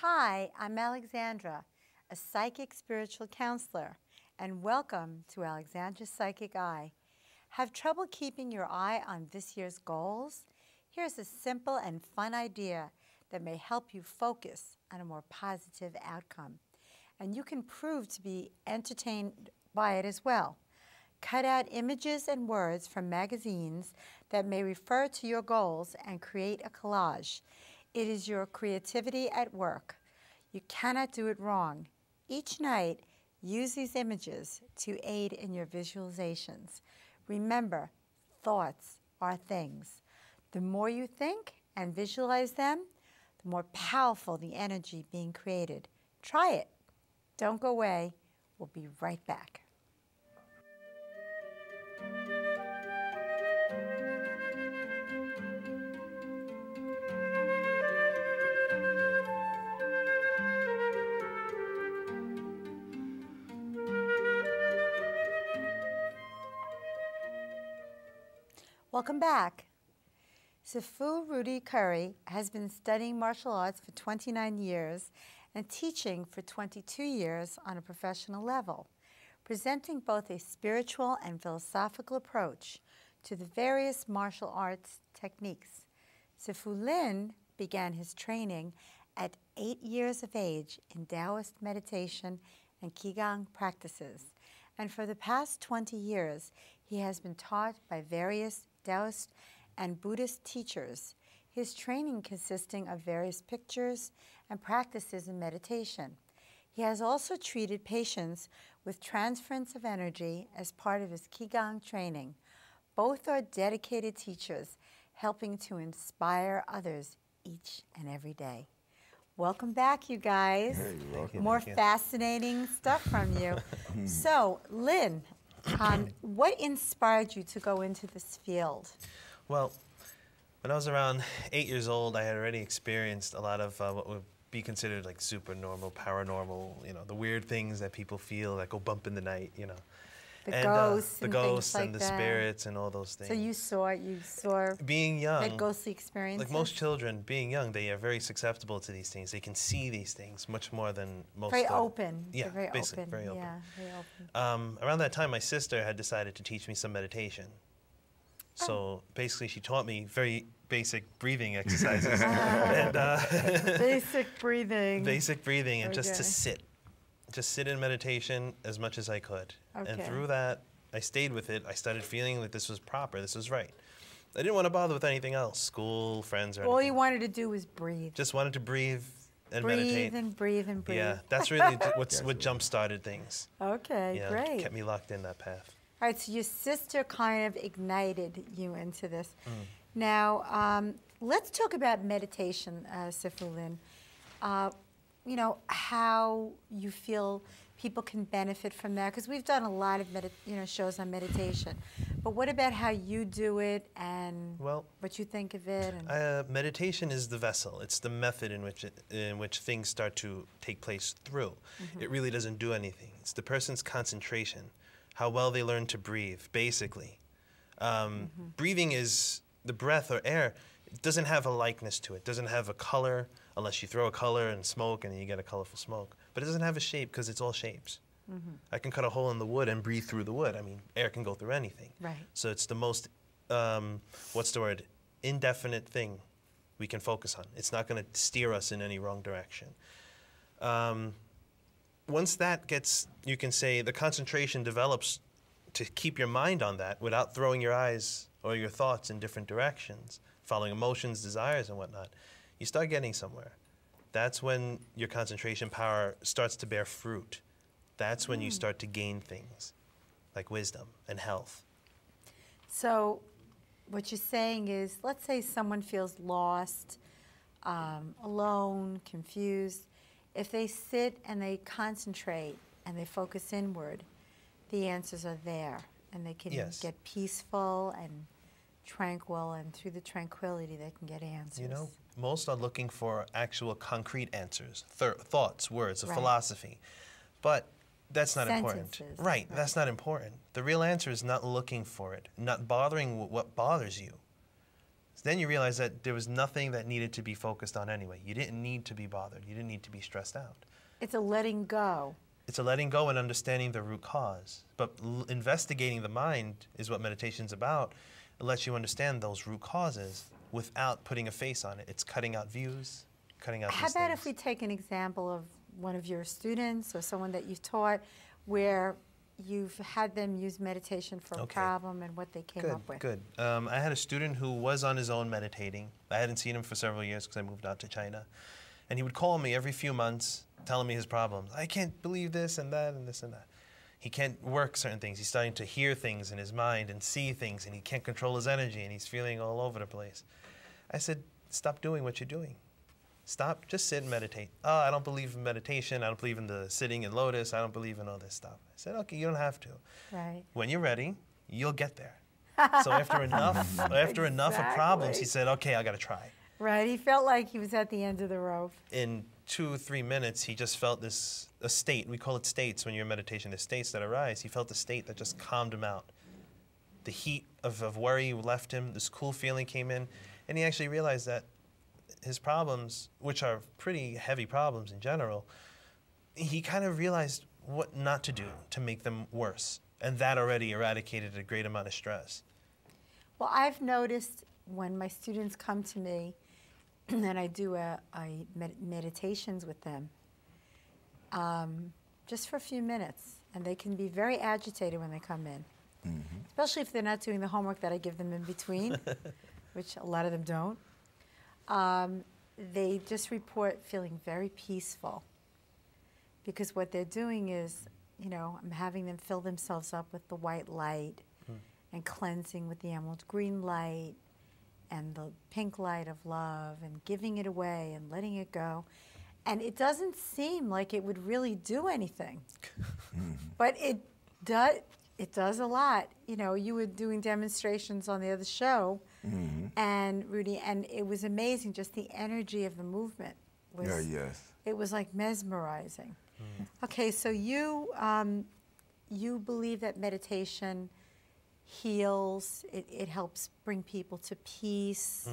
Hi, I'm Alexandra, a psychic spiritual counselor, and welcome to Alexandra's Psychic Eye. Have trouble keeping your eye on this year's goals? Here's a simple and fun idea that may help you focus on a more positive outcome. And you can prove to be entertained by it as well. Cut out images and words from magazines that may refer to your goals and create a collage. It is your creativity at work. You cannot do it wrong. Each night, use these images to aid in your visualizations. Remember, thoughts are things. The more you think and visualize them, the more powerful the energy being created. Try it. Don't go away. We'll be right back. Welcome back. Sufi Rudy Curry has been studying martial arts for 29 years and teaching for 22 years on a professional level, presenting both a spiritual and philosophical approach to the various martial arts techniques. Sufi Lin began his training at 8 years of age in Taoist meditation and Qigong practices, and for the past 20 years he has been taught by various Taoist and Buddhist teachers, his training consisting of various pictures and practices in meditation. He has also treated patients with transference of energy as part of his Qigong training. Both are dedicated teachers, helping to inspire others each and every day. Welcome back, you guys. Hey, you're welcome. More fascinating stuff from you. So, Lynn, what inspired you to go into this field? Well, when I was around 8 years old, I had already experienced a lot of what would be considered like supernormal, paranormal, the weird things that people feel that go bump in the night, The ghosts and the spirits and all those things. So you saw being young, like ghostly experiences? Like most children, being young, they are very susceptible to these things. They can see these things much more than most. Very open. Yeah, They're very basically, open. very open. Yeah, very open. Around that time, my sister had decided to teach me some meditation. So basically, she taught me very basic breathing exercises. Basic breathing. Basic breathing, and just to Okay. just sit in meditation as much as I could. Okay. And through that, I stayed with it. I started feeling like this was proper, this was right. I didn't want to bother with anything else, school, friends, or All anything. you wanted to do was breathe. Just wanted to breathe and breathe meditate. and breathe and breathe. Yeah, that's really what jump-started things. Okay, Yeah, great. kept me locked in that path. All right, so your sister kind of ignited you into this. Now, let's talk about meditation, Sufi Lin. How you feel people can benefit from that, because we've done a lot of shows on meditation. But what about how you do it and what you think of it? And meditation is the vessel. It's the method in which things start to take place through. It really doesn't do anything. It's the person's concentration, how well they learn to breathe, basically. Breathing is the breath or air. It doesn't have a likeness to it. It doesn't have a color, unless you throw a color and smoke and you get a colorful smoke. But it doesn't have a shape because it's all shapes. I can cut a hole in the wood and breathe through the wood. I mean, air can go through anything. Right. So it's the most, indefinite thing we can focus on. It's not going to steer us in any wrong direction. Once that gets, you can say, the concentration develops to keep your mind on that without throwing your eyes or your thoughts in different directions, following emotions, desires, and whatnot, you start getting somewhere. That's when your concentration power starts to bear fruit. That's when you start to gain things like wisdom and health. so what you're saying is, let's say someone feels lost, alone, confused. If they sit and they concentrate and they focus inward, the answers are there, and they can get peaceful and tranquil, and through the tranquility they can get answers. Most are looking for actual concrete answers, thoughts, words, of Right. philosophy. But that's not Sentences. important. Right, that's not important. The real answer is not looking for it, not bothering what bothers you. Then you realize that there was nothing that needed to be focused on anyway. You didn't need to be bothered. You didn't need to be stressed out. It's a letting go. It's a letting go and understanding the root cause. But investigating the mind is what meditation's about. It lets you understand those root causes without putting a face on it. It's cutting out views, cutting out How these about things. if we take an example of one of your students or someone that you've taught where you've had them use meditation for a problem and what they came up with? Good. I had a student who was on his own meditating. I hadn't seen him for several years because I moved out to China. And he would call me every few months telling me his problems. I can't believe this and that and this and that. He can't work certain things. He's starting to hear things in his mind and see things, and he can't control his energy, and he's feeling all over the place. I said, stop doing what you're doing. Stop, just sit and meditate. Oh, I don't believe in meditation. I don't believe in the sitting in lotus. I don't believe in all this stuff. I said, okay, you don't have to. Right. When you're ready, you'll get there. So after enough of problems, he said, okay, I got to try. Right, he felt like he was at the end of the rope. In 2 or 3 minutes, he just felt a state. We call it states when you're in meditation. There's states that arise. He felt a state that just calmed him out. The heat of worry left him. This cool feeling came in. And he actually realized that his problems, which are pretty heavy problems in general, he kind of realized what not to do to make them worse. And that already eradicated a great amount of stress. Well, I've noticed when my students come to me and I do meditations with them, just for a few minutes, and they can be very agitated when they come in, especially if they're not doing the homework that I give them in between, which a lot of them don't. They just report feeling very peaceful because what they're doing is, you know, I'm having them fill themselves up with the white light and cleansing with the emerald green light and the pink light of love and giving it away and letting it go. And it doesn't seem like it would really do anything. But it does a lot. You know, you were doing demonstrations on the other show, and Rudy, and it was amazing, just the energy of the movement. It was like mesmerizing. Okay, so you believe that meditation heals, it helps bring people to peace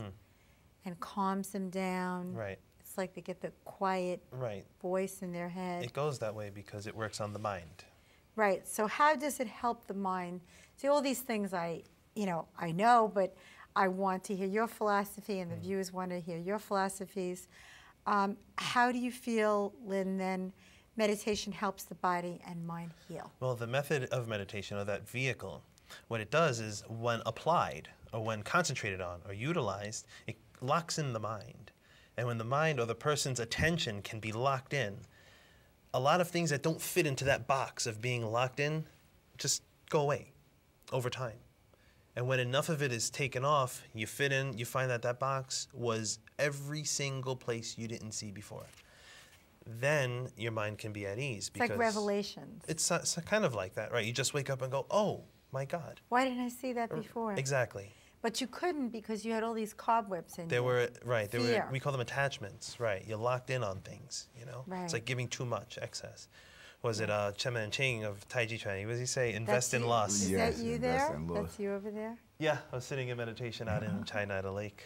and calms them down. Right. It's like they get the quiet voice in their head. It goes that way because it works on the mind. Right. So how does it help the mind? See, all these things I know, but I want to hear your philosophy, and the viewers want to hear your philosophies. How do you feel, Lynn, then meditation helps the body and mind heal? Well, the method of meditation, or that vehicle, what it does is when applied or when concentrated on or utilized, it locks in the mind. And when the mind or the person's attention can be locked in, a lot of things that don't fit into that box of being locked in just go away over time. And when enough of it is taken off, you fit in, you find that that box was every single place you didn't see before. Then your mind can be at ease. It's like revelations. It's kind of like that, right? You just wake up and go, oh, my God. Why didn't I see that before? Exactly. But you couldn't because you had all these cobwebs in you. We call them attachments, right? You're locked in on things, you know? Right. It's like giving too much, excess. Was it Chen Man-ching of Tai Chi Chuan? What does he say? Invest in loss. Is that you there? That's you over there? Yeah, I was sitting in meditation out in China at a lake.